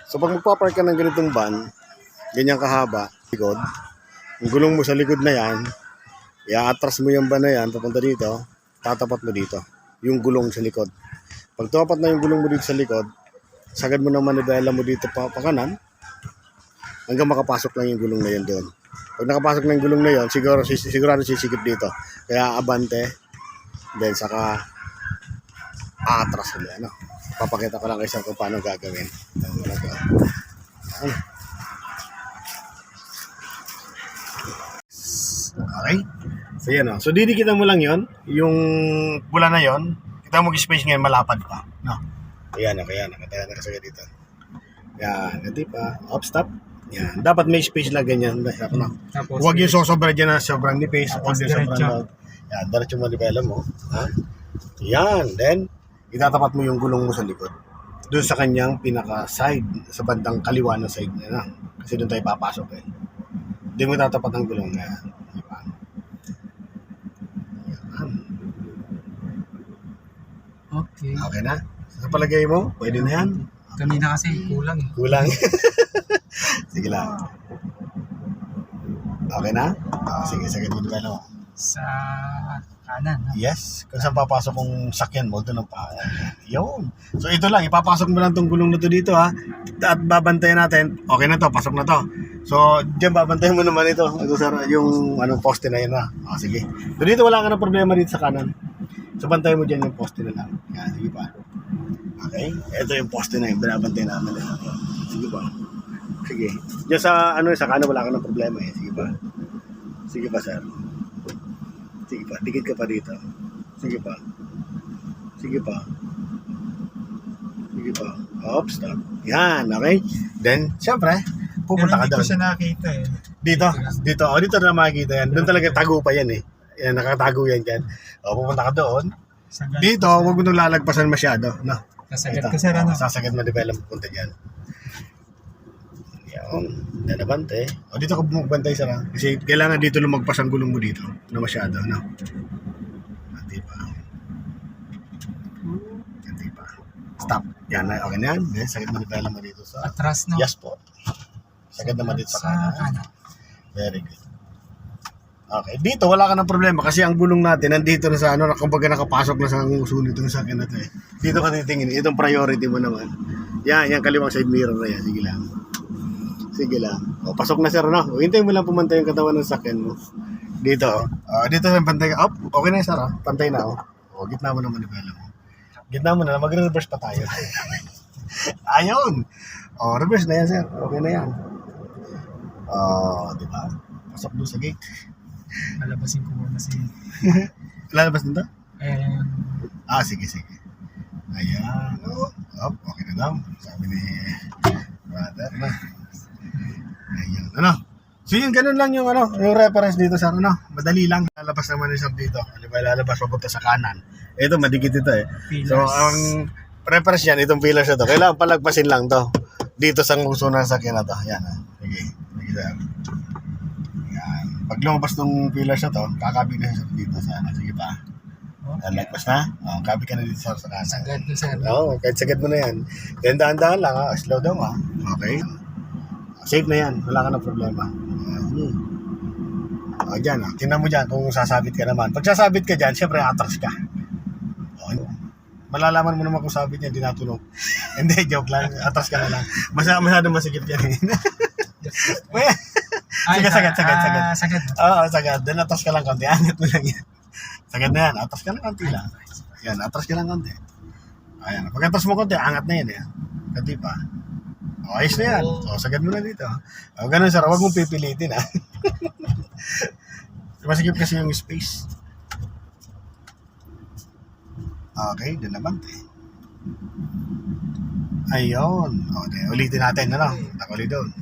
So pag magpapark ka ng ganitong van, ganyan kahaba, likod, ang gulong mo sa likod na yan, i-atras mo yung van na yan, papunta dito, tatapat mo dito, yung gulong sa likod. Pag tapat na yung gulong mo dito sa likod, sagad mo ng manibela mo dito pa kanan, hanggang makapasok lang yung gulong na yun doon. Pag nakapasok na yung gulong na yun, sigurado sisikip dito. Kaya abante, then saka aatras ulit. Ano? Papakita ko lang kayo kung paano gagawin. Okay? So yan o. So didikitan mo lang yon, yung pula na yon. Kita mo space ngayon, malapad pa. No? Ayan, kaya nakataya na kasi dito. Yan, hindi pa. Up, stop. Yan. Dapat may space na ganyan. Huwag yung sosobra dyan na sobrang nipis. Huwag yung sobrang loud. Yan, diretso mo nipela mo. Ha? Yan. Then, itatapat mo yung gulong mo sa likod. Doon sa kanyang pinaka-side. Sa bandang kaliwa na side niya na. Kasi doon tayo papasok eh. Hindi mo itatapat ang gulong na yan. Diba? Yan. Okay. Okay na? Sa palagay mo, pwede na yan. Kanina kasi kulang. Kulang. Sige lang. Okay na? Sige, mo mo. Sa kanan. Yes. Kung saan papasok kung sakyan mo, doon ang yun. So ito lang, ipapasok mo lang tong gulong na to dito ha. At babantayan natin, okay na to, pasok na to. So, diyan babantayan mo naman ito. Ito sir, yung poste na yun ha. Sige. So dito wala ka na problema dito sa kanan. So bantayan mo dyan yung poste na lang. Yan, sige pa. Okay? Ito yung poste na yun, binabantayan namin. Sige pa. Sige. Diyan sa sa kanan wala ka ng problema eh. Sige pa. Sige pa sir. Sige pa, dikit ka pa dito. Sige pa. Sige pa. Sige pa. Up, stop. Yan, okay? Then, syempre, pupunta ka doon. Hindi ko siya nakita eh. Dito. Dito na makikita yan. Doon talaga tago pa yan eh. Yan, nakatago yan dyan. Pupunta ka doon. Dito, huwag mo nung lalagpasan masyado. No? Sasagad ko sa ano. Sasagad mo develop punta dyan. Yan. Nanabante. Dito ka bumabantay sa kasi kailangan dito lumagpas ang gulong mo dito na masyado. No? Hindi pa. Stop. Yan. Okay na yan. Sagad mo develop mo dito sa atras na. Yes po. Sagad naman dito sa kanan. Very good. Okay, dito wala ka ng problema kasi ang gulong natin nandito na sa kumbaga nakapasok na sa uso nito sa akin na to eh. Dito ka titingin, itong priority mo naman. Yan kaliwang side mirror na yan. Sige lang. Pasok na sir, no? Hintayin mo lang pumantay yung katawan ng sakyan mo. Dito, dito sa pantay ka. Okay na sir, pantay na gitna mo naman yung mo. Gitna mo na, magre-reverse pa tayo. Ayun. Reverse na yan sir. Okay na yan. Di ba? Pasok doon sa gate. Lalabasin ko muna si... Lalabas nito? Sige. Sige. Ayan. Okay na daw. Sabi ni brother na. Ayan. So yun, ganun lang yung yung reference dito sa madali lang. Lalabas naman yung dito. Lalabas papunta sa kanan. Ito, madikit ito eh. Pillars. So, ang reference yan, itong pillars na to. Kailangan palagpasin lang to. Dito sa nguso ng sakyan na to. Yan. Sige sir. Pag lumabas ng pillars na to, kakabig na siya dito sa sige pa. Lagpas na? Kabig ka na dito sa kanan. Sagad ko sir. Kahit sagad mo na yan. Then dahan-dahan lang slow down Okay? Safe na yan. Wala ka ng problema. Dyan tingnan mo dyan kung sasabit ka naman. Pag sasabit ka dyan, syempre atras ka. Malalaman mo naman kung sabit yan, di natunog. Hindi, joke lang. Atras ka na lang. Masyadong masikip yan. Sige, sagad. Sagad. Sagad. Then atras ka lang konti. Angat mo lang yan. Sagad na yan. Atras ka lang konti lang. Yan, atras ka lang konti. Ayan. Pag atras mo konti, angat na yan. Konti pa. Ayos na yan. Sagad mo na dito. Ganun sir, huwag mong pipilitin Masikip kasi yung space. Okay, doon naman Ayun. Okay, ulitin natin. Nakuli doon.